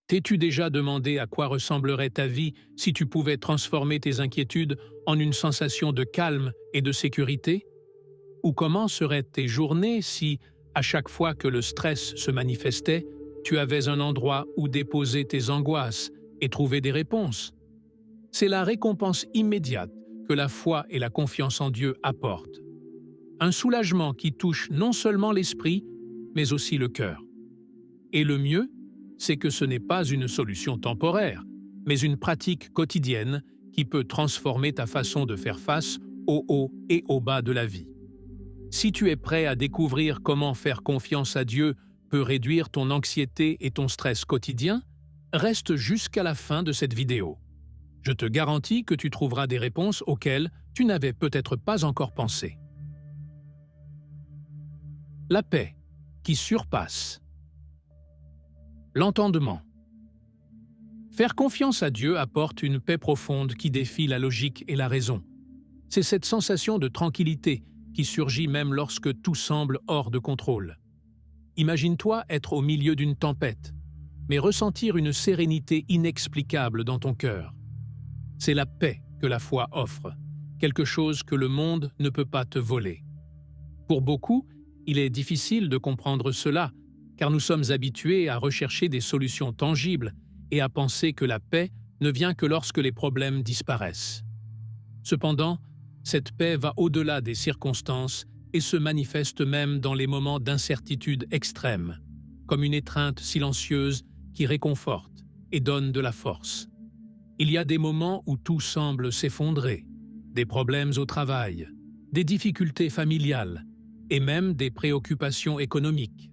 T'es-tu déjà demandé à quoi ressemblerait ta vie si tu pouvais transformer tes inquiétudes en une sensation de calme et de sécurité? Ou comment seraient tes journées si, à chaque fois que le stress se manifestait, tu avais un endroit où déposer tes angoisses et trouver des réponses? C'est la récompense immédiate que la foi et la confiance en Dieu apportent. Un soulagement qui touche non seulement l'esprit, mais aussi le cœur. Et le mieux, c'est que ce n'est pas une solution temporaire, mais une pratique quotidienne qui peut transformer ta façon de faire face aux hauts et aux bas de la vie. Si tu es prêt à découvrir comment faire confiance à Dieu peut réduire ton anxiété et ton stress quotidien, reste jusqu'à la fin de cette vidéo. Je te garantis que tu trouveras des réponses auxquelles tu n'avais peut-être pas encore pensé. La paix, qui surpasse. L'entendement. Faire confiance à Dieu apporte une paix profonde qui défie la logique et la raison. C'est cette sensation de tranquillité qui surgit même lorsque tout semble hors de contrôle. Imagine-toi être au milieu d'une tempête, mais ressentir une sérénité inexplicable dans ton cœur. C'est la paix que la foi offre, quelque chose que le monde ne peut pas te voler. Pour beaucoup, il est difficile de comprendre cela, car nous sommes habitués à rechercher des solutions tangibles et à penser que la paix ne vient que lorsque les problèmes disparaissent. Cependant, cette paix va au-delà des circonstances et se manifeste même dans les moments d'incertitude extrême, comme une étreinte silencieuse qui réconforte et donne de la force. Il y a des moments où tout semble s'effondrer, des problèmes au travail, des difficultés familiales et même des préoccupations économiques.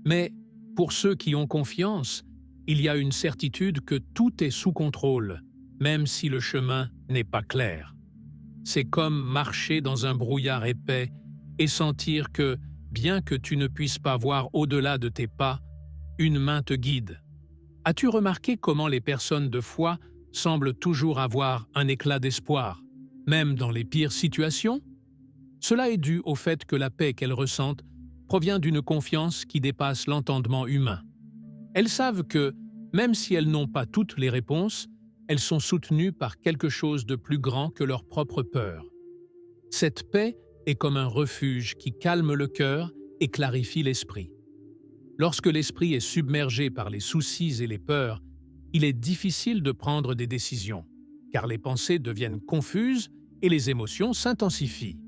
Mais pour ceux qui ont confiance, il y a une certitude que tout est sous contrôle, même si le chemin n'est pas clair. C'est comme marcher dans un brouillard épais et sentir que, bien que tu ne puisses pas voir au-delà de tes pas, une main te guide. As-tu remarqué comment les personnes de foi semblent toujours avoir un éclat d'espoir, même dans les pires situations? Cela est dû au fait que la paix qu'elles ressentent provient d'une confiance qui dépasse l'entendement humain. Elles savent que, même si elles n'ont pas toutes les réponses, elles sont soutenues par quelque chose de plus grand que leur propre peur. Cette paix est comme un refuge qui calme le cœur et clarifie l'esprit. Lorsque l'esprit est submergé par les soucis et les peurs, il est difficile de prendre des décisions, car les pensées deviennent confuses et les émotions s'intensifient.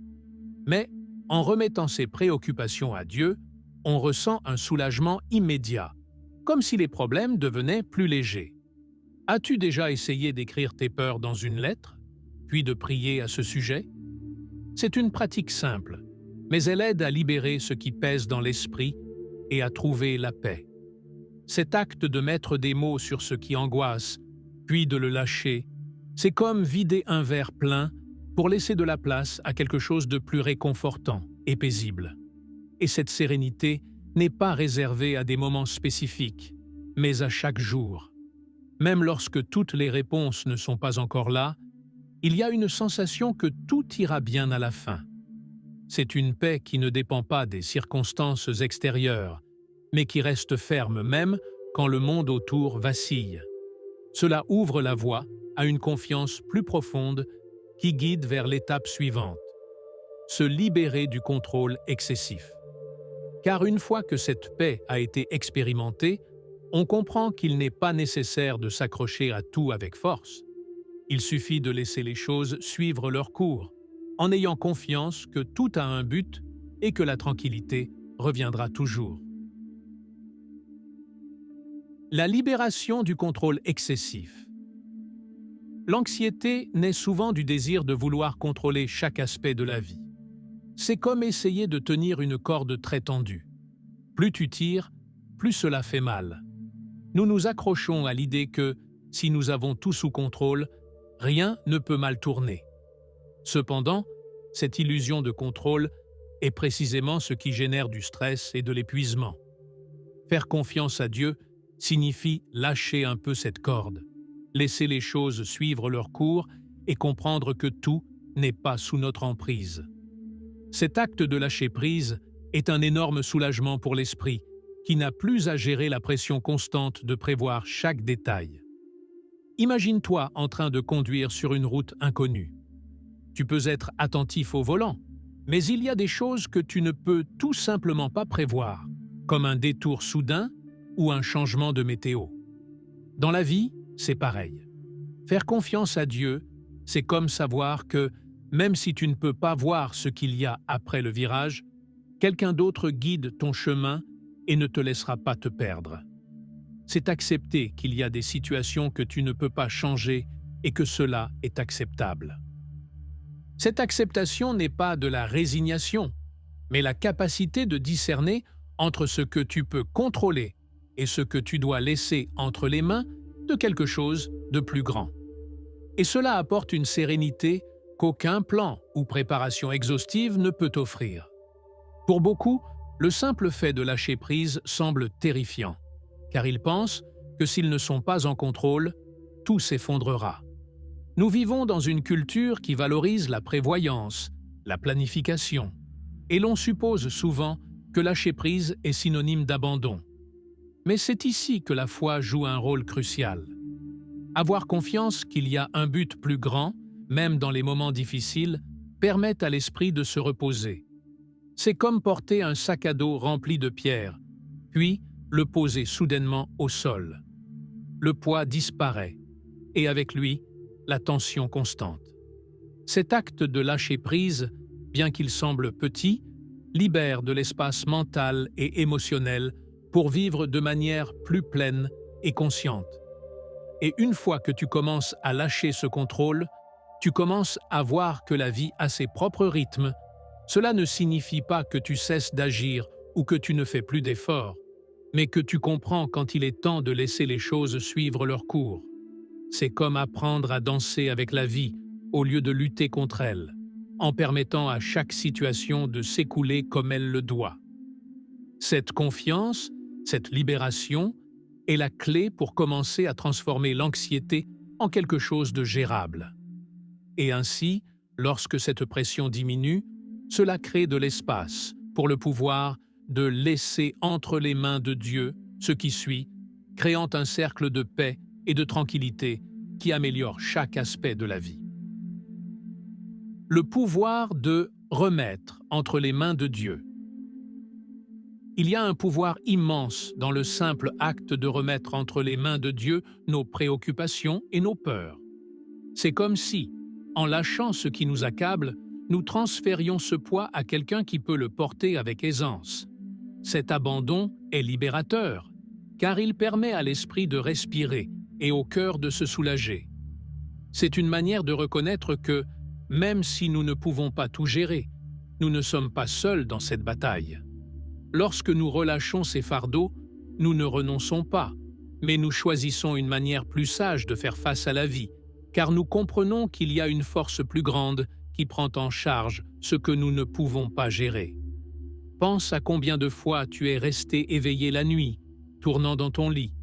Mais, en remettant ses préoccupations à Dieu, on ressent un soulagement immédiat, comme si les problèmes devenaient plus légers. As-tu déjà essayé d'écrire tes peurs dans une lettre, puis de prier à ce sujet? C'est une pratique simple, mais elle aide à libérer ce qui pèse dans l'esprit et à trouver la paix. Cet acte de mettre des mots sur ce qui angoisse, puis de le lâcher, c'est comme vider un verre plein pour laisser de la place à quelque chose de plus réconfortant et paisible. Et cette sérénité n'est pas réservée à des moments spécifiques, mais à chaque jour. Même lorsque toutes les réponses ne sont pas encore là, il y a une sensation que tout ira bien à la fin. C'est une paix qui ne dépend pas des circonstances extérieures, mais qui reste ferme même quand le monde autour vacille. Cela ouvre la voie à une confiance plus profonde qui guide vers l'étape suivante: se libérer du contrôle excessif. Car une fois que cette paix a été expérimentée, on comprend qu'il n'est pas nécessaire de s'accrocher à tout avec force. Il suffit de laisser les choses suivre leur cours, en ayant confiance que tout a un but et que la tranquillité reviendra toujours. La libération du contrôle excessif. L'anxiété naît souvent du désir de vouloir contrôler chaque aspect de la vie. C'est comme essayer de tenir une corde très tendue. Plus tu tires, plus cela fait mal. Nous nous accrochons à l'idée que, si nous avons tout sous contrôle, rien ne peut mal tourner. Cependant, cette illusion de contrôle est précisément ce qui génère du stress et de l'épuisement. Faire confiance à Dieu signifie lâcher un peu cette corde, laisser les choses suivre leur cours et comprendre que tout n'est pas sous notre emprise. Cet acte de lâcher prise est un énorme soulagement pour l'esprit, qui n'a plus à gérer la pression constante de prévoir chaque détail. Imagine-toi en train de conduire sur une route inconnue. Tu peux être attentif au volant, mais il y a des choses que tu ne peux tout simplement pas prévoir, comme un détour soudain ou un changement de météo. Dans la vie, c'est pareil. Faire confiance à Dieu, c'est comme savoir que, même si tu ne peux pas voir ce qu'il y a après le virage, quelqu'un d'autre guide ton chemin et ne te laissera pas te perdre. C'est accepter qu'il y a des situations que tu ne peux pas changer et que cela est acceptable. Cette acceptation n'est pas de la résignation, mais la capacité de discerner entre ce que tu peux contrôler et ce que tu dois laisser entre les mains de quelque chose de plus grand. Et cela apporte une sérénité qu'aucun plan ou préparation exhaustive ne peut offrir. Pour beaucoup, le simple fait de lâcher prise semble terrifiant, car ils pensent que s'ils ne sont pas en contrôle, tout s'effondrera. Nous vivons dans une culture qui valorise la prévoyance, la planification, et l'on suppose souvent que lâcher prise est synonyme d'abandon. Mais c'est ici que la foi joue un rôle crucial. Avoir confiance qu'il y a un but plus grand, même dans les moments difficiles, permet à l'esprit de se reposer. C'est comme porter un sac à dos rempli de pierres, puis le poser soudainement au sol. Le poids disparaît, et avec lui, la tension constante. Cet acte de lâcher prise, bien qu'il semble petit, libère de l'espace mental et émotionnel pour vivre de manière plus pleine et consciente. Et une fois que tu commences à lâcher ce contrôle, tu commences à voir que la vie a ses propres rythmes. Cela ne signifie pas que tu cesses d'agir ou que tu ne fais plus d'efforts, mais que tu comprends quand il est temps de laisser les choses suivre leur cours. C'est comme apprendre à danser avec la vie au lieu de lutter contre elle, en permettant à chaque situation de s'écouler comme elle le doit. Cette confiance, cette libération, est la clé pour commencer à transformer l'anxiété en quelque chose de gérable. Et ainsi, lorsque cette pression diminue, cela crée de l'espace pour le pouvoir de laisser entre les mains de Dieu ce qui suit, créant un cercle de paix et de tranquillité qui améliore chaque aspect de la vie. Le pouvoir de remettre entre les mains de Dieu. Il y a un pouvoir immense dans le simple acte de remettre entre les mains de Dieu nos préoccupations et nos peurs. C'est comme si, en lâchant ce qui nous accable, nous transférions ce poids à quelqu'un qui peut le porter avec aisance. Cet abandon est libérateur, car il permet à l'esprit de respirer et au cœur de se soulager. C'est une manière de reconnaître que, même si nous ne pouvons pas tout gérer, nous ne sommes pas seuls dans cette bataille. Lorsque nous relâchons ces fardeaux, nous ne renonçons pas, mais nous choisissons une manière plus sage de faire face à la vie, car nous comprenons qu'il y a une force plus grande qui prend en charge ce que nous ne pouvons pas gérer. Pense à combien de fois tu es resté éveillé la nuit, tournant dans ton lit,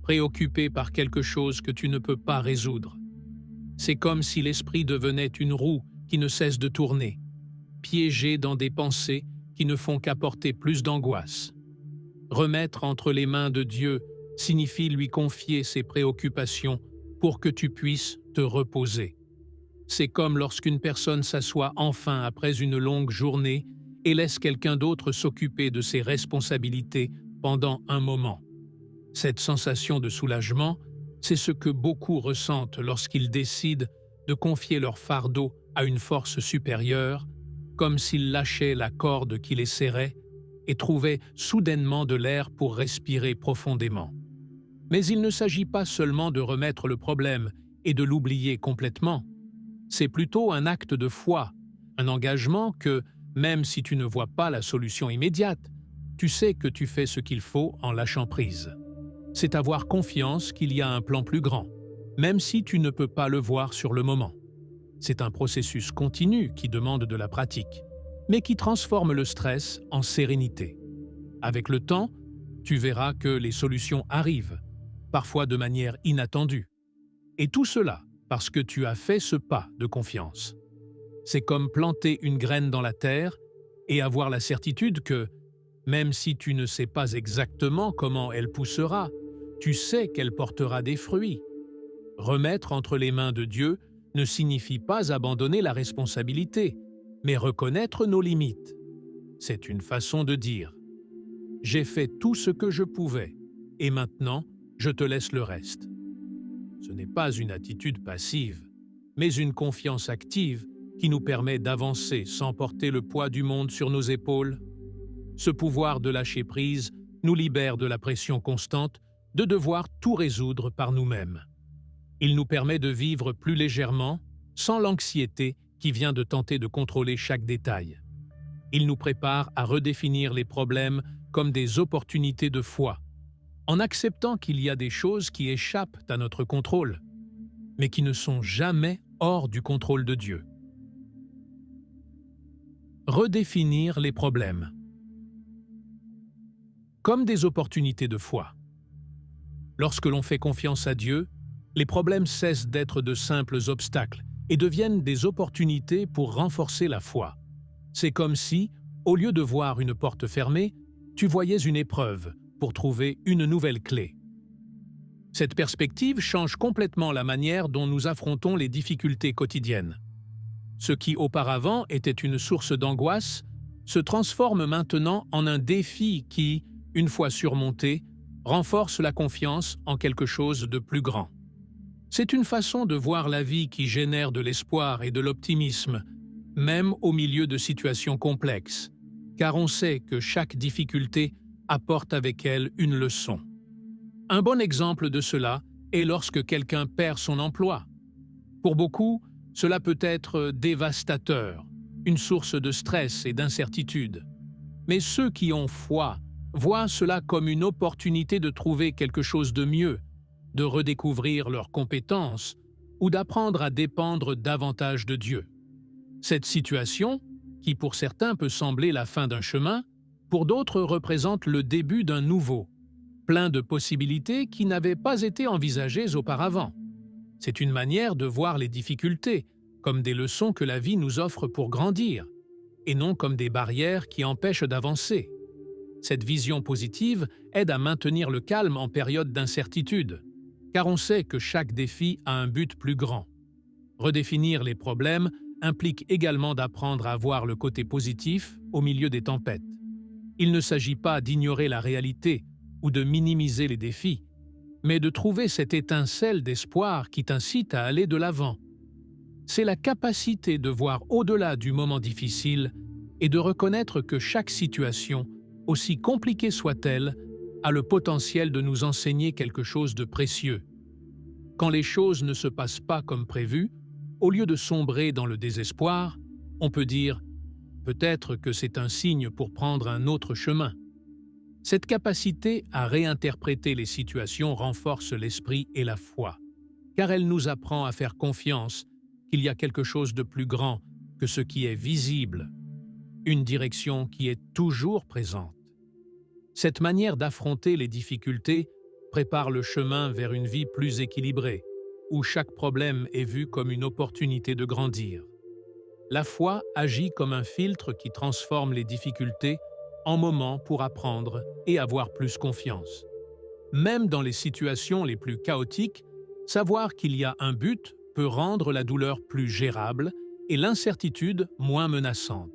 préoccupé par quelque chose que tu ne peux pas résoudre. C'est comme si l'esprit devenait une roue qui ne cesse de tourner, piégé dans des pensées qui ne font qu'apporter plus d'angoisse. Remettre entre les mains de Dieu signifie lui confier ses préoccupations pour que tu puisses te reposer. C'est comme lorsqu'une personne s'assoit enfin après une longue journée et laisse quelqu'un d'autre s'occuper de ses responsabilités pendant un moment. Cette sensation de soulagement, c'est ce que beaucoup ressentent lorsqu'ils décident de confier leur fardeau à une force supérieure, comme s'ils lâchaient la corde qui les serrait et trouvaient soudainement de l'air pour respirer profondément. Mais il ne s'agit pas seulement de remettre le problème et de l'oublier complètement. C'est plutôt un acte de foi, un engagement que, même si tu ne vois pas la solution immédiate, tu sais que tu fais ce qu'il faut en lâchant prise. C'est avoir confiance qu'il y a un plan plus grand, même si tu ne peux pas le voir sur le moment. C'est un processus continu qui demande de la pratique, mais qui transforme le stress en sérénité. Avec le temps, tu verras que les solutions arrivent, parfois de manière inattendue. Et tout cela parce que tu as fait ce pas de confiance. C'est comme planter une graine dans la terre et avoir la certitude que, Même si tu ne sais pas exactement comment elle poussera, tu sais qu'elle portera des fruits. Remettre entre les mains de Dieu ne signifie pas abandonner la responsabilité, mais reconnaître nos limites. C'est une façon de dire « J'ai fait tout ce que je pouvais, et maintenant, je te laisse le reste ». Ce n'est pas une attitude passive, mais une confiance active qui nous permet d'avancer sans porter le poids du monde sur nos épaules. Ce pouvoir de lâcher prise nous libère de la pression constante de devoir tout résoudre par nous-mêmes. Il nous permet de vivre plus légèrement, sans l'anxiété qui vient de tenter de contrôler chaque détail. Il nous prépare à redéfinir les problèmes comme des opportunités de foi, en acceptant qu'il y a des choses qui échappent à notre contrôle, mais qui ne sont jamais hors du contrôle de Dieu. Redéfinir les problèmes comme des opportunités de foi. Lorsque l'on fait confiance à Dieu, les problèmes cessent d'être de simples obstacles et deviennent des opportunités pour renforcer la foi. C'est comme si, au lieu de voir une porte fermée, tu voyais une épreuve pour trouver une nouvelle clé. Cette perspective change complètement la manière dont nous affrontons les difficultés quotidiennes. Ce qui auparavant était une source d'angoisse se transforme maintenant en un défi qui, une fois surmonté, renforce la confiance en quelque chose de plus grand. C'est une façon de voir la vie qui génère de l'espoir et de l'optimisme, même au milieu de situations complexes, car on sait que chaque difficulté apporte avec elle une leçon. Un bon exemple de cela est lorsque quelqu'un perd son emploi. Pour beaucoup, cela peut être dévastateur, une source de stress et d'incertitude. Mais ceux qui ont foi voient cela comme une opportunité de trouver quelque chose de mieux, de redécouvrir leurs compétences ou d'apprendre à dépendre davantage de Dieu. Cette situation, qui pour certains peut sembler la fin d'un chemin, pour d'autres représente le début d'un nouveau, plein de possibilités qui n'avaient pas été envisagées auparavant. C'est une manière de voir les difficultés comme des leçons que la vie nous offre pour grandir, et non comme des barrières qui empêchent d'avancer. Cette vision positive aide à maintenir le calme en période d'incertitude, car on sait que chaque défi a un but plus grand. Redéfinir les problèmes implique également d'apprendre à voir le côté positif au milieu des tempêtes. Il ne s'agit pas d'ignorer la réalité ou de minimiser les défis, mais de trouver cette étincelle d'espoir qui t'incite à aller de l'avant. C'est la capacité de voir au-delà du moment difficile et de reconnaître que chaque situation, aussi compliquée soit-elle, a le potentiel de nous enseigner quelque chose de précieux. Quand les choses ne se passent pas comme prévu, au lieu de sombrer dans le désespoir, on peut dire « peut-être que c'est un signe pour prendre un autre chemin ». Cette capacité à réinterpréter les situations renforce l'esprit et la foi, car elle nous apprend à faire confiance qu'il y a quelque chose de plus grand que ce qui est visible, une direction qui est toujours présente. Cette manière d'affronter les difficultés prépare le chemin vers une vie plus équilibrée, où chaque problème est vu comme une opportunité de grandir. La foi agit comme un filtre qui transforme les difficultés en moments pour apprendre et avoir plus confiance. Même dans les situations les plus chaotiques, savoir qu'il y a un but peut rendre la douleur plus gérable et l'incertitude moins menaçante.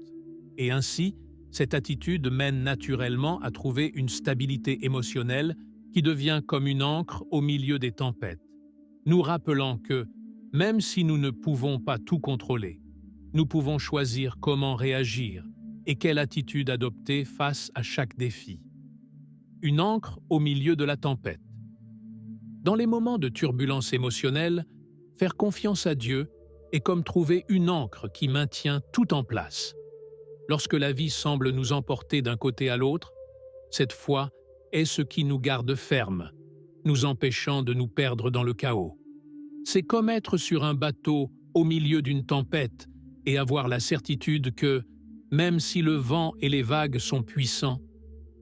Et ainsi, cette attitude mène naturellement à trouver une stabilité émotionnelle qui devient comme une ancre au milieu des tempêtes, nous rappelant que, même si nous ne pouvons pas tout contrôler, nous pouvons choisir comment réagir et quelle attitude adopter face à chaque défi. Une ancre au milieu de la tempête. Dans les moments de turbulence émotionnelle, faire confiance à Dieu est comme trouver une ancre qui maintient tout en place. Lorsque la vie semble nous emporter d'un côté à l'autre, cette foi est ce qui nous garde fermes, nous empêchant de nous perdre dans le chaos. C'est comme être sur un bateau au milieu d'une tempête et avoir la certitude que, même si le vent et les vagues sont puissants,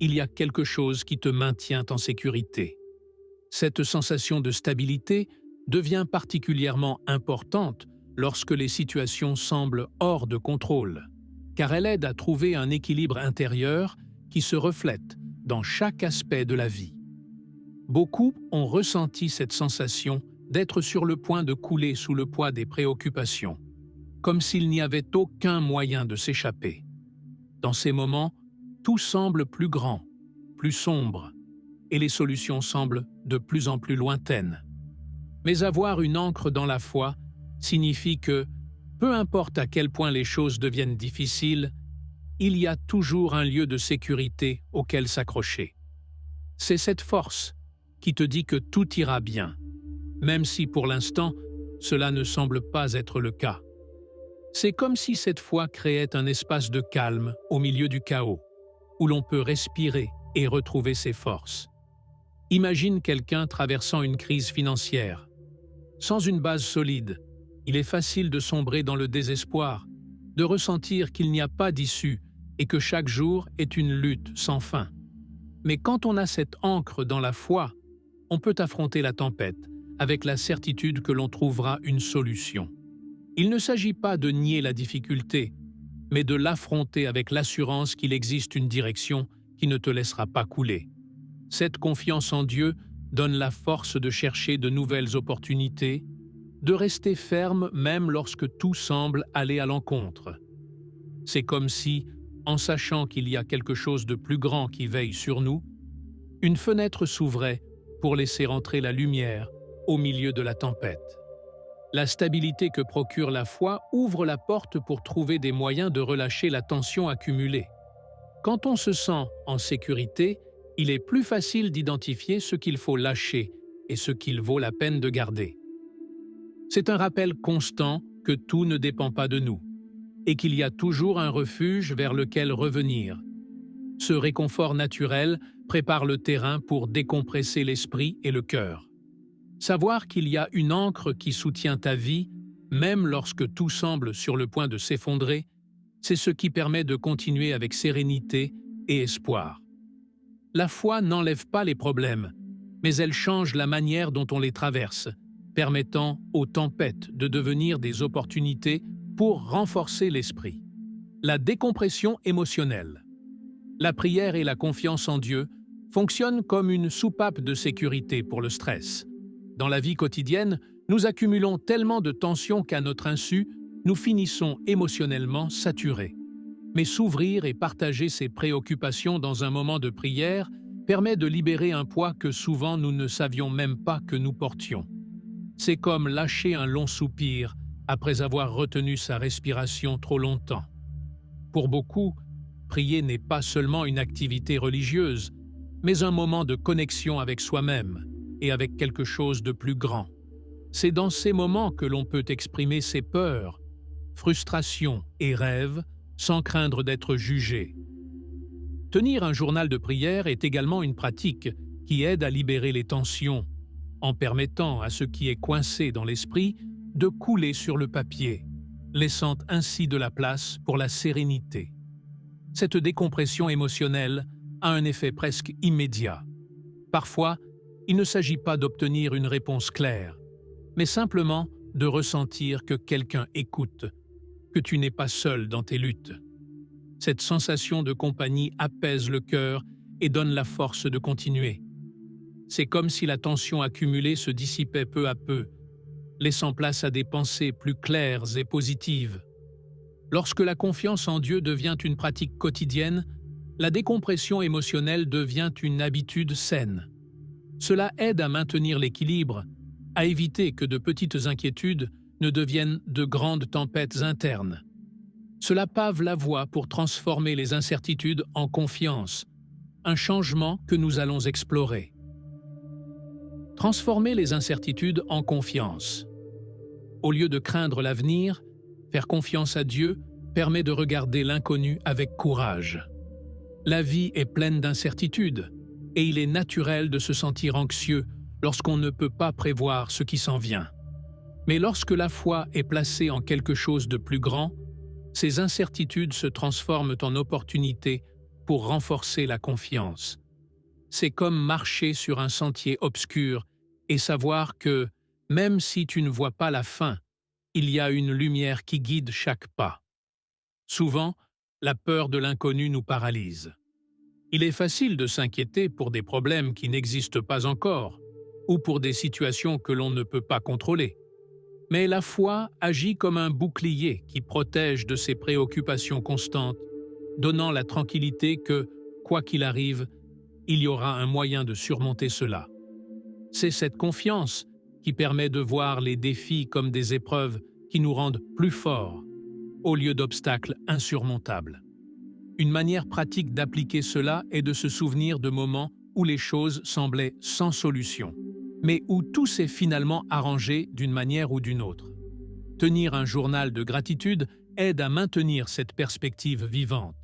il y a quelque chose qui te maintient en sécurité. Cette sensation de stabilité devient particulièrement importante lorsque les situations semblent hors de contrôle, car elle aide à trouver un équilibre intérieur qui se reflète dans chaque aspect de la vie. Beaucoup ont ressenti cette sensation d'être sur le point de couler sous le poids des préoccupations, comme s'il n'y avait aucun moyen de s'échapper. Dans ces moments, tout semble plus grand, plus sombre, et les solutions semblent de plus en plus lointaines. Mais avoir une ancre dans la foi signifie que, peu importe à quel point les choses deviennent difficiles, il y a toujours un lieu de sécurité auquel s'accrocher. C'est cette force qui te dit que tout ira bien, même si pour l'instant, cela ne semble pas être le cas. C'est comme si cette foi créait un espace de calme au milieu du chaos, où l'on peut respirer et retrouver ses forces. Imagine quelqu'un traversant une crise financière. Sans une base solide, il est facile de sombrer dans le désespoir, de ressentir qu'il n'y a pas d'issue et que chaque jour est une lutte sans fin. Mais quand on a cette ancre dans la foi, on peut affronter la tempête avec la certitude que l'on trouvera une solution. Il ne s'agit pas de nier la difficulté, mais de l'affronter avec l'assurance qu'il existe une direction qui ne te laissera pas couler. Cette confiance en Dieu donne la force de chercher de nouvelles opportunités, de rester ferme même lorsque tout semble aller à l'encontre. C'est comme si, en sachant qu'il y a quelque chose de plus grand qui veille sur nous, une fenêtre s'ouvrait pour laisser entrer la lumière au milieu de la tempête. La stabilité que procure la foi ouvre la porte pour trouver des moyens de relâcher la tension accumulée. Quand on se sent en sécurité, il est plus facile d'identifier ce qu'il faut lâcher et ce qu'il vaut la peine de garder. C'est un rappel constant que tout ne dépend pas de nous et qu'il y a toujours un refuge vers lequel revenir. Ce réconfort naturel prépare le terrain pour décompresser l'esprit et le cœur. Savoir qu'il y a une ancre qui soutient ta vie, même lorsque tout semble sur le point de s'effondrer, c'est ce qui permet de continuer avec sérénité et espoir. La foi n'enlève pas les problèmes, mais elle change la manière dont on les traverse, permettant aux tempêtes de devenir des opportunités pour renforcer l'esprit. La décompression émotionnelle. La prière et la confiance en Dieu fonctionnent comme une soupape de sécurité pour le stress. Dans la vie quotidienne, nous accumulons tellement de tensions qu'à notre insu, nous finissons émotionnellement saturés. Mais s'ouvrir et partager ses préoccupations dans un moment de prière permet de libérer un poids que souvent nous ne savions même pas que nous portions. C'est comme lâcher un long soupir après avoir retenu sa respiration trop longtemps. Pour beaucoup, prier n'est pas seulement une activité religieuse, mais un moment de connexion avec soi-même et avec quelque chose de plus grand. C'est dans ces moments que l'on peut exprimer ses peurs, frustrations et rêves sans craindre d'être jugé. Tenir un journal de prière est également une pratique qui aide à libérer les tensions, en permettant à ce qui est coincé dans l'esprit de couler sur le papier, laissant ainsi de la place pour la sérénité. Cette décompression émotionnelle a un effet presque immédiat. Parfois, il ne s'agit pas d'obtenir une réponse claire, mais simplement de ressentir que quelqu'un écoute, que tu n'es pas seul dans tes luttes. Cette sensation de compagnie apaise le cœur et donne la force de continuer. C'est comme si la tension accumulée se dissipait peu à peu, laissant place à des pensées plus claires et positives. Lorsque la confiance en Dieu devient une pratique quotidienne, la décompression émotionnelle devient une habitude saine. Cela aide à maintenir l'équilibre, à éviter que de petites inquiétudes ne deviennent de grandes tempêtes internes. Cela pave la voie pour transformer les incertitudes en confiance, un changement que nous allons explorer. Transformer les incertitudes en confiance. Au lieu de craindre l'avenir, faire confiance à Dieu permet de regarder l'inconnu avec courage. La vie est pleine d'incertitudes, et il est naturel de se sentir anxieux lorsqu'on ne peut pas prévoir ce qui s'en vient. Mais lorsque la foi est placée en quelque chose de plus grand, ces incertitudes se transforment en opportunités pour renforcer la confiance. C'est comme marcher sur un sentier obscur et savoir que, même si tu ne vois pas la fin, il y a une lumière qui guide chaque pas. Souvent, la peur de l'inconnu nous paralyse. Il est facile de s'inquiéter pour des problèmes qui n'existent pas encore, ou pour des situations que l'on ne peut pas contrôler. Mais la foi agit comme un bouclier qui protège de ces préoccupations constantes, donnant la tranquillité que, quoi qu'il arrive, il y aura un moyen de surmonter cela. C'est cette confiance qui permet de voir les défis comme des épreuves qui nous rendent plus forts, au lieu d'obstacles insurmontables. Une manière pratique d'appliquer cela est de se souvenir de moments où les choses semblaient sans solution, mais où tout s'est finalement arrangé d'une manière ou d'une autre. Tenir un journal de gratitude aide à maintenir cette perspective vivante,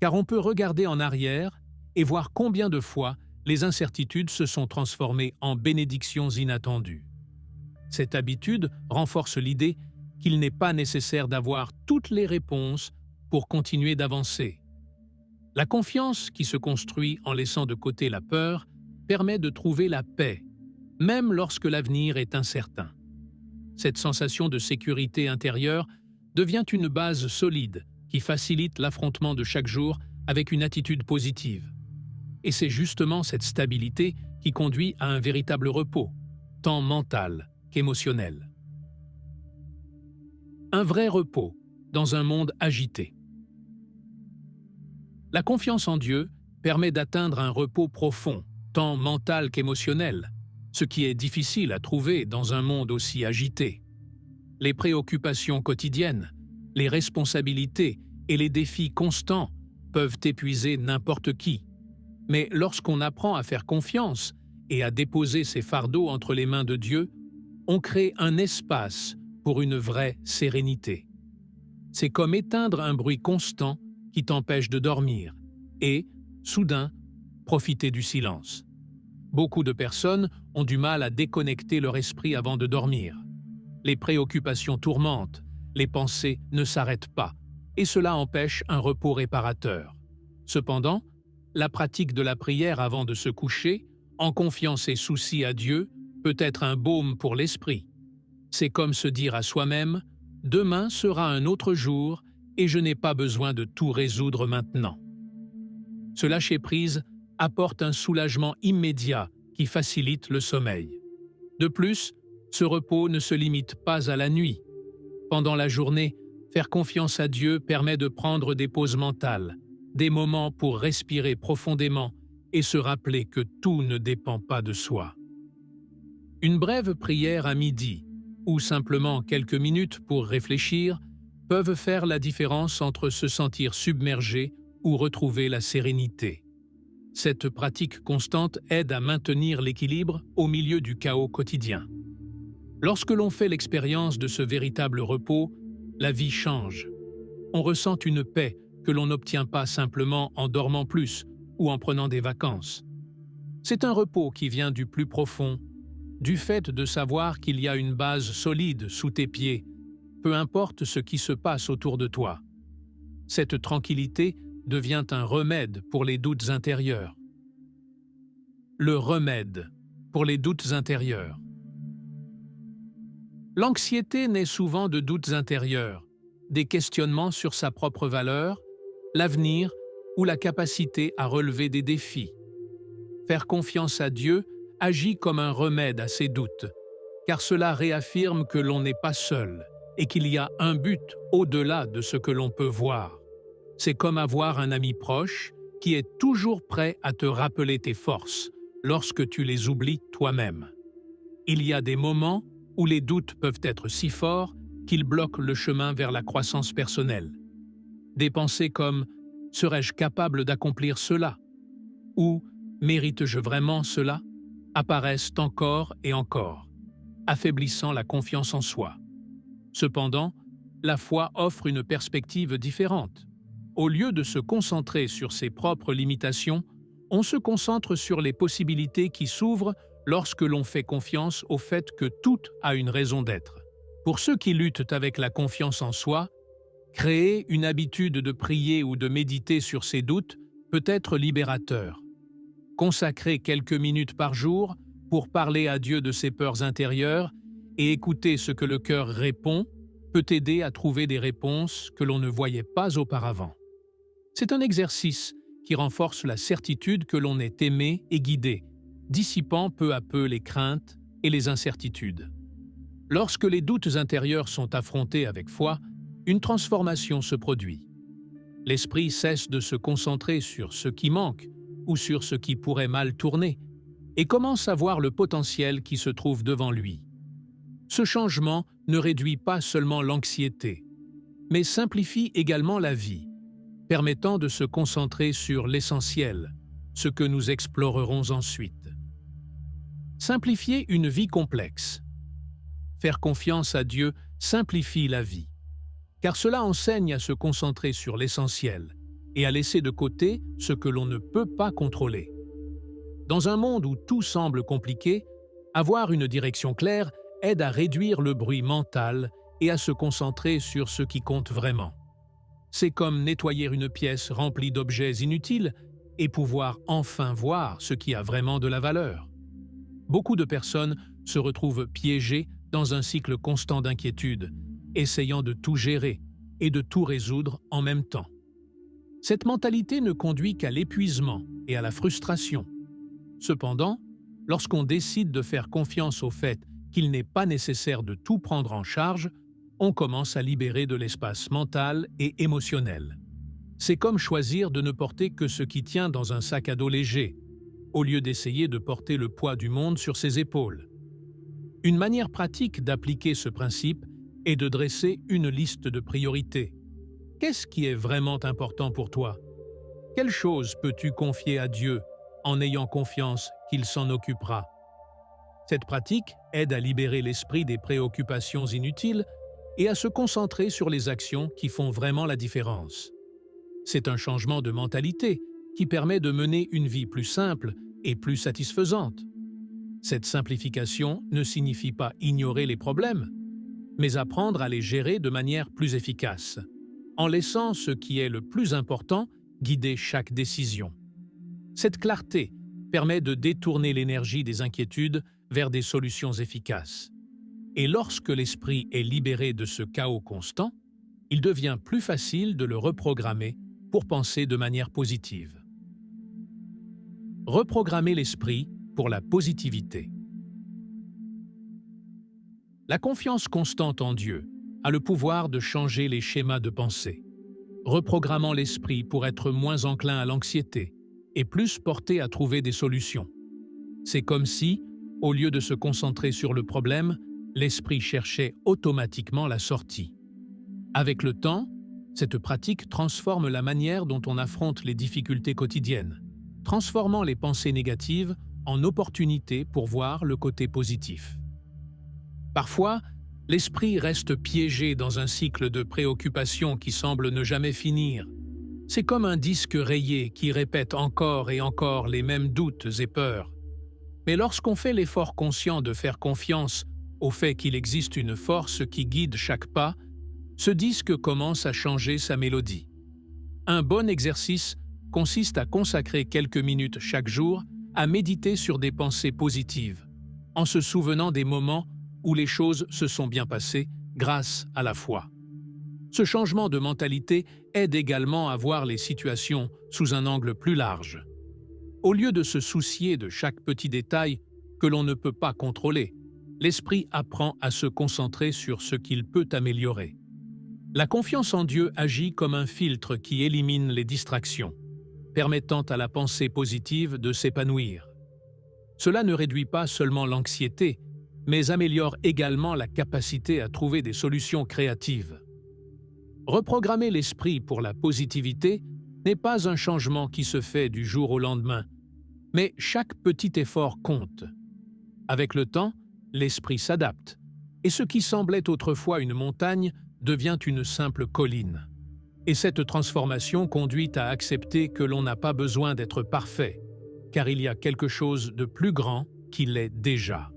car on peut regarder en arrière et voir combien de fois les incertitudes se sont transformées en bénédictions inattendues. Cette habitude renforce l'idée qu'il n'est pas nécessaire d'avoir toutes les réponses pour continuer d'avancer. La confiance qui se construit en laissant de côté la peur permet de trouver la paix, même lorsque l'avenir est incertain. Cette sensation de sécurité intérieure devient une base solide qui facilite l'affrontement de chaque jour avec une attitude positive. Et c'est justement cette stabilité qui conduit à un véritable repos, tant mental qu'émotionnel. Un vrai repos dans un monde agité. La confiance en Dieu permet d'atteindre un repos profond, tant mental qu'émotionnel, ce qui est difficile à trouver dans un monde aussi agité. Les préoccupations quotidiennes, les responsabilités et les défis constants peuvent épuiser n'importe qui. Mais lorsqu'on apprend à faire confiance et à déposer ses fardeaux entre les mains de Dieu, on crée un espace pour une vraie sérénité. C'est comme éteindre un bruit constant qui t'empêche de dormir et, soudain, profiter du silence. Beaucoup de personnes ont du mal à déconnecter leur esprit avant de dormir. Les préoccupations tourmentent, les pensées ne s'arrêtent pas, et cela empêche un repos réparateur. Cependant, la pratique de la prière avant de se coucher, en confiant ses soucis à Dieu, peut être un baume pour l'esprit. C'est comme se dire à soi-même « Demain sera un autre jour et je n'ai pas besoin de tout résoudre maintenant ». Ce lâcher-prise apporte un soulagement immédiat qui facilite le sommeil. De plus, ce repos ne se limite pas à la nuit. Pendant la journée, faire confiance à Dieu permet de prendre des pauses mentales, des moments pour respirer profondément et se rappeler que tout ne dépend pas de soi. Une brève prière à midi, ou simplement quelques minutes pour réfléchir, peuvent faire la différence entre se sentir submergé ou retrouver la sérénité. Cette pratique constante aide à maintenir l'équilibre au milieu du chaos quotidien. Lorsque l'on fait l'expérience de ce véritable repos, la vie change. On ressent une paix que l'on n'obtient pas simplement en dormant plus ou en prenant des vacances. C'est un repos qui vient du plus profond, du fait de savoir qu'il y a une base solide sous tes pieds, peu importe ce qui se passe autour de toi. Cette tranquillité devient un remède pour les doutes intérieurs. Le remède pour les doutes intérieurs. L'anxiété naît souvent de doutes intérieurs, des questionnements sur sa propre valeur, l'avenir ou la capacité à relever des défis. Faire confiance à Dieu agit comme un remède à ces doutes, car cela réaffirme que l'on n'est pas seul et qu'il y a un but au-delà de ce que l'on peut voir. C'est comme avoir un ami proche qui est toujours prêt à te rappeler tes forces lorsque tu les oublies toi-même. Il y a des moments où les doutes peuvent être si forts qu'ils bloquent le chemin vers la croissance personnelle. Des pensées comme « serais-je capable d'accomplir cela ?» ou « mérite-je vraiment cela ?» apparaissent encore et encore, affaiblissant la confiance en soi. Cependant, la foi offre une perspective différente. Au lieu de se concentrer sur ses propres limitations, on se concentre sur les possibilités qui s'ouvrent lorsque l'on fait confiance au fait que tout a une raison d'être. Pour ceux qui luttent avec la confiance en soi, créer une habitude de prier ou de méditer sur ses doutes peut être libérateur. Consacrer quelques minutes par jour pour parler à Dieu de ses peurs intérieures et écouter ce que le cœur répond peut aider à trouver des réponses que l'on ne voyait pas auparavant. C'est un exercice qui renforce la certitude que l'on est aimé et guidé, dissipant peu à peu les craintes et les incertitudes. Lorsque les doutes intérieurs sont affrontés avec foi, une transformation se produit. L'esprit cesse de se concentrer sur ce qui manque ou sur ce qui pourrait mal tourner et commence à voir le potentiel qui se trouve devant lui. Ce changement ne réduit pas seulement l'anxiété, mais simplifie également la vie, permettant de se concentrer sur l'essentiel, ce que nous explorerons ensuite. Simplifier une vie complexe. Faire confiance à Dieu simplifie la vie, car cela enseigne à se concentrer sur l'essentiel et à laisser de côté ce que l'on ne peut pas contrôler. Dans un monde où tout semble compliqué, avoir une direction claire aide à réduire le bruit mental et à se concentrer sur ce qui compte vraiment. C'est comme nettoyer une pièce remplie d'objets inutiles et pouvoir enfin voir ce qui a vraiment de la valeur. Beaucoup de personnes se retrouvent piégées dans un cycle constant d'inquiétude, essayant de tout gérer et de tout résoudre en même temps. Cette mentalité ne conduit qu'à l'épuisement et à la frustration. Cependant, lorsqu'on décide de faire confiance au fait qu'il n'est pas nécessaire de tout prendre en charge, on commence à libérer de l'espace mental et émotionnel. C'est comme choisir de ne porter que ce qui tient dans un sac à dos léger, au lieu d'essayer de porter le poids du monde sur ses épaules. Une manière pratique d'appliquer ce principe est de dresser une liste de priorités. Qu'est-ce qui est vraiment important pour toi? Quelle chose peux-tu confier à Dieu en ayant confiance qu'il s'en occupera? Cette pratique aide à libérer l'esprit des préoccupations inutiles et à se concentrer sur les actions qui font vraiment la différence. C'est un changement de mentalité qui permet de mener une vie plus simple et plus satisfaisante. Cette simplification ne signifie pas ignorer les problèmes, mais apprendre à les gérer de manière plus efficace, en laissant ce qui est le plus important guider chaque décision. Cette clarté permet de détourner l'énergie des inquiétudes vers des solutions efficaces. Et lorsque l'esprit est libéré de ce chaos constant, il devient plus facile de le reprogrammer pour penser de manière positive. Reprogrammer l'esprit pour la positivité. La confiance constante en Dieu a le pouvoir de changer les schémas de pensée, reprogrammant l'esprit pour être moins enclin à l'anxiété et plus porté à trouver des solutions. C'est comme si, au lieu de se concentrer sur le problème, l'esprit cherchait automatiquement la sortie. Avec le temps, cette pratique transforme la manière dont on affronte les difficultés quotidiennes, transformant les pensées négatives en opportunités pour voir le côté positif. Parfois, l'esprit reste piégé dans un cycle de préoccupations qui semble ne jamais finir. C'est comme un disque rayé qui répète encore et encore les mêmes doutes et peurs. Mais lorsqu'on fait l'effort conscient de faire confiance au fait qu'il existe une force qui guide chaque pas, ce disque commence à changer sa mélodie. Un bon exercice consiste à consacrer quelques minutes chaque jour à méditer sur des pensées positives, en se souvenant des moments où les choses se sont bien passées grâce à la foi. Ce changement de mentalité aide également à voir les situations sous un angle plus large. Au lieu de se soucier de chaque petit détail que l'on ne peut pas contrôler, l'esprit apprend à se concentrer sur ce qu'il peut améliorer. La confiance en Dieu agit comme un filtre qui élimine les distractions, permettant à la pensée positive de s'épanouir. Cela ne réduit pas seulement l'anxiété, mais améliore également la capacité à trouver des solutions créatives. Reprogrammer l'esprit pour la positivité n'est pas un changement qui se fait du jour au lendemain, mais chaque petit effort compte. Avec le temps, l'esprit s'adapte, et ce qui semblait autrefois une montagne devient une simple colline. Et cette transformation conduit à accepter que l'on n'a pas besoin d'être parfait, car il y a quelque chose de plus grand qui l'est déjà.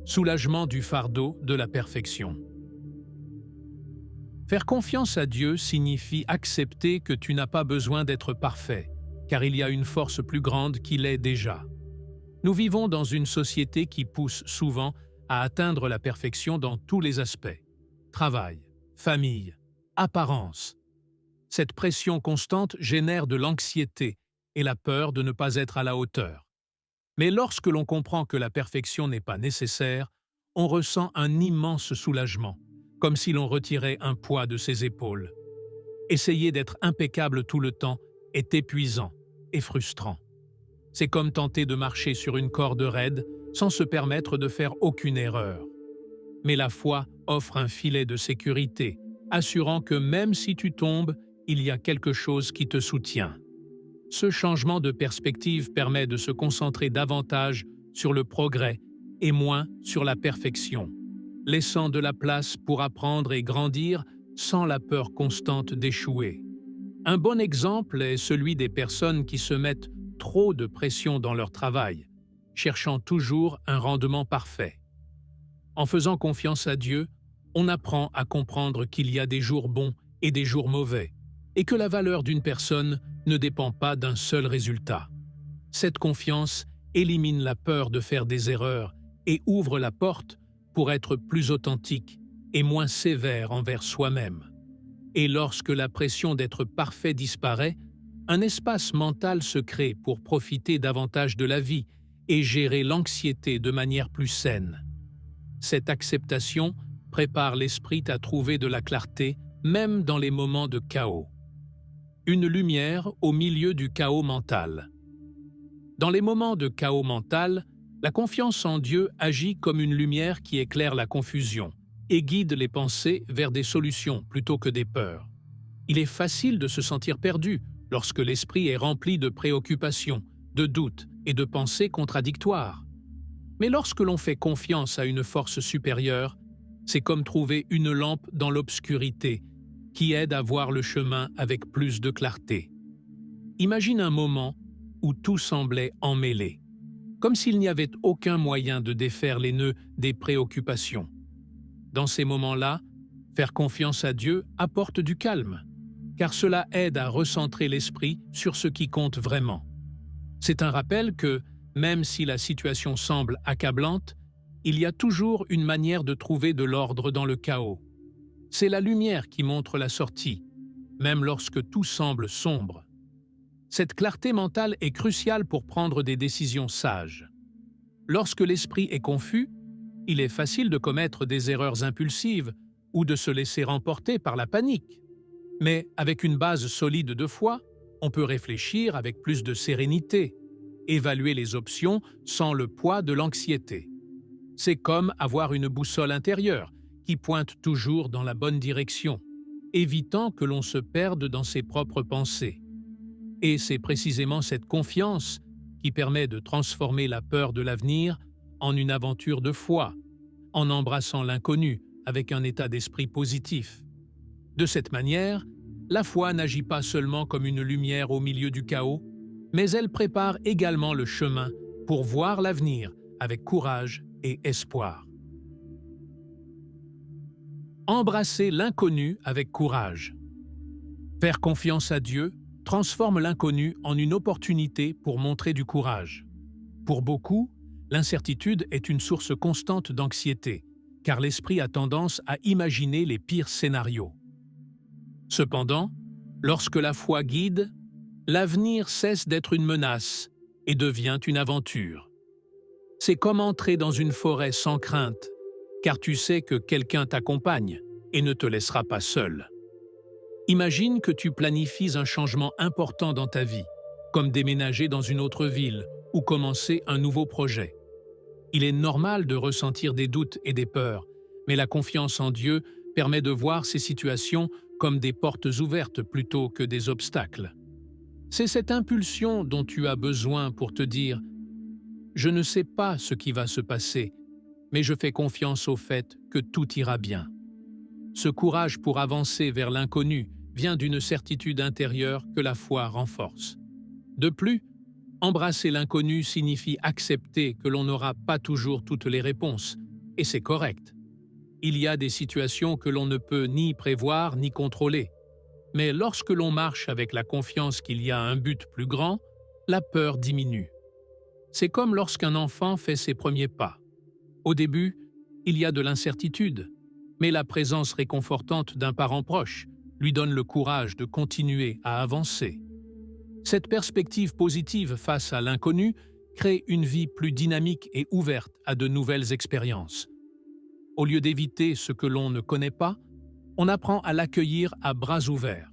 Soulagement du fardeau de la perfection. Faire confiance à Dieu signifie accepter que tu n'as pas besoin d'être parfait, car il y a une force plus grande qui l'est déjà. Nous vivons dans une société qui pousse souvent à atteindre la perfection dans tous les aspects. Travail, famille, apparence. Cette pression constante génère de l'anxiété et la peur de ne pas être à la hauteur. Mais lorsque l'on comprend que la perfection n'est pas nécessaire, on ressent un immense soulagement, comme si l'on retirait un poids de ses épaules. Essayer d'être impeccable tout le temps est épuisant et frustrant. C'est comme tenter de marcher sur une corde raide sans se permettre de faire aucune erreur. Mais la foi offre un filet de sécurité, assurant que même si tu tombes, il y a quelque chose qui te soutient. Ce changement de perspective permet de se concentrer davantage sur le progrès et moins sur la perfection, laissant de la place pour apprendre et grandir sans la peur constante d'échouer. Un bon exemple est celui des personnes qui se mettent trop de pression dans leur travail, cherchant toujours un rendement parfait. En faisant confiance à Dieu, on apprend à comprendre qu'il y a des jours bons et des jours mauvais, et que la valeur d'une personne ne dépend pas d'un seul résultat. Cette confiance élimine la peur de faire des erreurs et ouvre la porte pour être plus authentique et moins sévère envers soi-même. Et lorsque la pression d'être parfait disparaît, un espace mental se crée pour profiter davantage de la vie et gérer l'anxiété de manière plus saine. Cette acceptation prépare l'esprit à trouver de la clarté même dans les moments de chaos. Une lumière au milieu du chaos mental. Dans les moments de chaos mental, la confiance en Dieu agit comme une lumière qui éclaire la confusion et guide les pensées vers des solutions plutôt que des peurs. Il est facile de se sentir perdu lorsque l'esprit est rempli de préoccupations, de doutes et de pensées contradictoires. Mais lorsque l'on fait confiance à une force supérieure, c'est comme trouver une lampe dans l'obscurité qui aide à voir le chemin avec plus de clarté. Imagine un moment où tout semblait emmêlé, comme s'il n'y avait aucun moyen de défaire les nœuds des préoccupations. Dans ces moments-là, faire confiance à Dieu apporte du calme, car cela aide à recentrer l'esprit sur ce qui compte vraiment. C'est un rappel que, même si la situation semble accablante, il y a toujours une manière de trouver de l'ordre dans le chaos. C'est la lumière qui montre la sortie, même lorsque tout semble sombre. Cette clarté mentale est cruciale pour prendre des décisions sages. Lorsque l'esprit est confus, il est facile de commettre des erreurs impulsives ou de se laisser emporter par la panique. Mais avec une base solide de foi, on peut réfléchir avec plus de sérénité, évaluer les options sans le poids de l'anxiété. C'est comme avoir une boussole intérieure qui pointe toujours dans la bonne direction, évitant que l'on se perde dans ses propres pensées. Et c'est précisément cette confiance qui permet de transformer la peur de l'avenir en une aventure de foi, en embrassant l'inconnu avec un état d'esprit positif. De cette manière, la foi n'agit pas seulement comme une lumière au milieu du chaos, mais elle prépare également le chemin pour voir l'avenir avec courage et espoir. Embrasser l'inconnu avec courage. Faire confiance à Dieu transforme l'inconnu en une opportunité pour montrer du courage. Pour beaucoup, l'incertitude est une source constante d'anxiété, car l'esprit a tendance à imaginer les pires scénarios. Cependant, lorsque la foi guide, l'avenir cesse d'être une menace et devient une aventure. C'est comme entrer dans une forêt sans crainte, car tu sais que quelqu'un t'accompagne et ne te laissera pas seul. Imagine que tu planifies un changement important dans ta vie, comme déménager dans une autre ville ou commencer un nouveau projet. Il est normal de ressentir des doutes et des peurs, mais la confiance en Dieu permet de voir ces situations comme des portes ouvertes plutôt que des obstacles. C'est cette impulsion dont tu as besoin pour te dire « Je ne sais pas ce qui va se passer, mais je fais confiance au fait que tout ira bien. » Ce courage pour avancer vers l'inconnu vient d'une certitude intérieure que la foi renforce. De plus, embrasser l'inconnu signifie accepter que l'on n'aura pas toujours toutes les réponses, et c'est correct. Il y a des situations que l'on ne peut ni prévoir ni contrôler. Mais lorsque l'on marche avec la confiance qu'il y a un but plus grand, la peur diminue. C'est comme lorsqu'un enfant fait ses premiers pas. Au début, il y a de l'incertitude, mais la présence réconfortante d'un parent proche, lui donne le courage de continuer à avancer. Cette perspective positive face à l'inconnu crée une vie plus dynamique et ouverte à de nouvelles expériences. Au lieu d'éviter ce que l'on ne connaît pas, on apprend à l'accueillir à bras ouverts,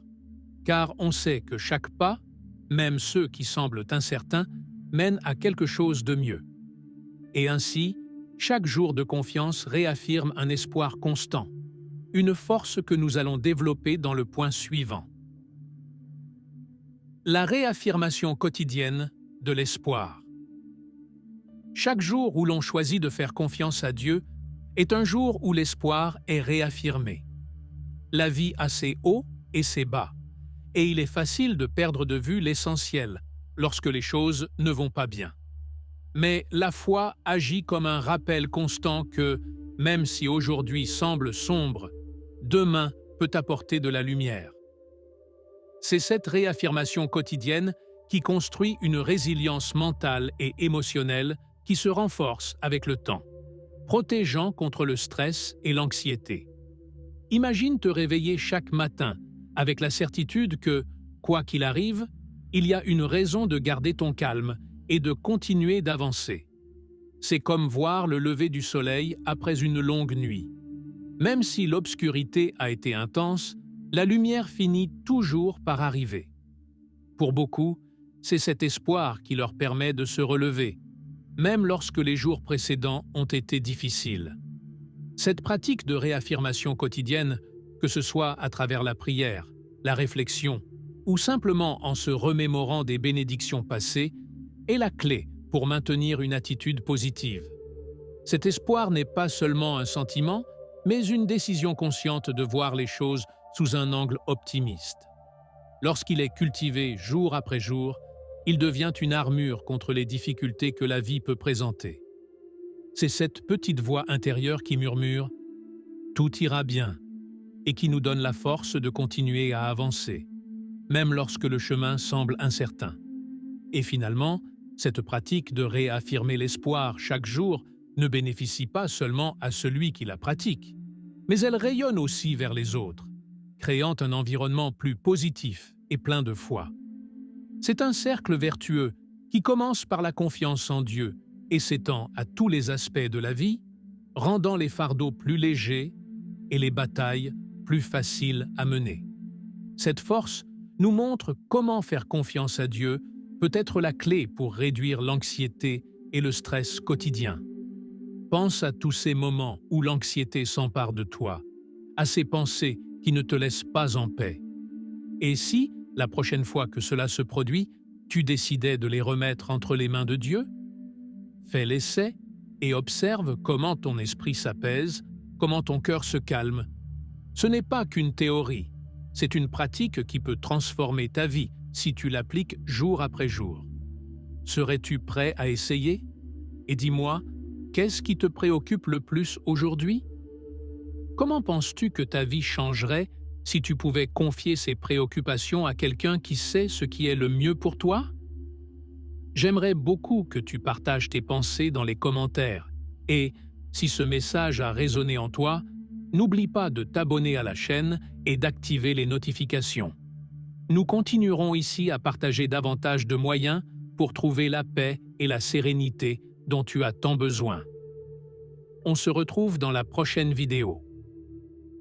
car on sait que chaque pas, même ceux qui semblent incertains, mène à quelque chose de mieux. Et ainsi, chaque jour de confiance réaffirme un espoir constant, une force que nous allons développer dans le point suivant. La réaffirmation quotidienne de l'espoir. Chaque jour où l'on choisit de faire confiance à Dieu est un jour où l'espoir est réaffirmé. La vie a ses hauts et ses bas, et il est facile de perdre de vue l'essentiel lorsque les choses ne vont pas bien. Mais la foi agit comme un rappel constant que, même si aujourd'hui semble sombre, demain peut apporter de la lumière. C'est cette réaffirmation quotidienne qui construit une résilience mentale et émotionnelle qui se renforce avec le temps, protégeant contre le stress et l'anxiété. Imagine te réveiller chaque matin avec la certitude que, quoi qu'il arrive, il y a une raison de garder ton calme et de continuer d'avancer. C'est comme voir le lever du soleil après une longue nuit. Même si l'obscurité a été intense, la lumière finit toujours par arriver. Pour beaucoup, c'est cet espoir qui leur permet de se relever, même lorsque les jours précédents ont été difficiles. Cette pratique de réaffirmation quotidienne, que ce soit à travers la prière, la réflexion ou simplement en se remémorant des bénédictions passées, est la clé pour maintenir une attitude positive. Cet espoir n'est pas seulement un sentiment, mais une décision consciente de voir les choses sous un angle optimiste. Lorsqu'il est cultivé jour après jour, il devient une armure contre les difficultés que la vie peut présenter. C'est cette petite voix intérieure qui murmure « Tout ira bien » et qui nous donne la force de continuer à avancer, même lorsque le chemin semble incertain. Et finalement, cette pratique de réaffirmer l'espoir chaque jour ne bénéficie pas seulement à celui qui la pratique, mais elle rayonne aussi vers les autres, créant un environnement plus positif et plein de foi. C'est un cercle vertueux qui commence par la confiance en Dieu et s'étend à tous les aspects de la vie, rendant les fardeaux plus légers et les batailles plus faciles à mener. Cette force nous montre comment faire confiance à Dieu peut être la clé pour réduire l'anxiété et le stress quotidien. Pense à tous ces moments où l'anxiété s'empare de toi, à ces pensées qui ne te laissent pas en paix. Et si, la prochaine fois que cela se produit, tu décidais de les remettre entre les mains de Dieu? Fais l'essai et observe comment ton esprit s'apaise, comment ton cœur se calme. Ce n'est pas qu'une théorie, c'est une pratique qui peut transformer ta vie si tu l'appliques jour après jour. Serais-tu prêt à essayer? Et dis-moi, qu'est-ce qui te préoccupe le plus aujourd'hui? Comment penses-tu que ta vie changerait si tu pouvais confier ces préoccupations à quelqu'un qui sait ce qui est le mieux pour toi? J'aimerais beaucoup que tu partages tes pensées dans les commentaires. Et, si ce message a résonné en toi, n'oublie pas de t'abonner à la chaîne et d'activer les notifications. Nous continuerons ici à partager davantage de moyens pour trouver la paix et la sérénité dont tu as tant besoin. On se retrouve dans la prochaine vidéo.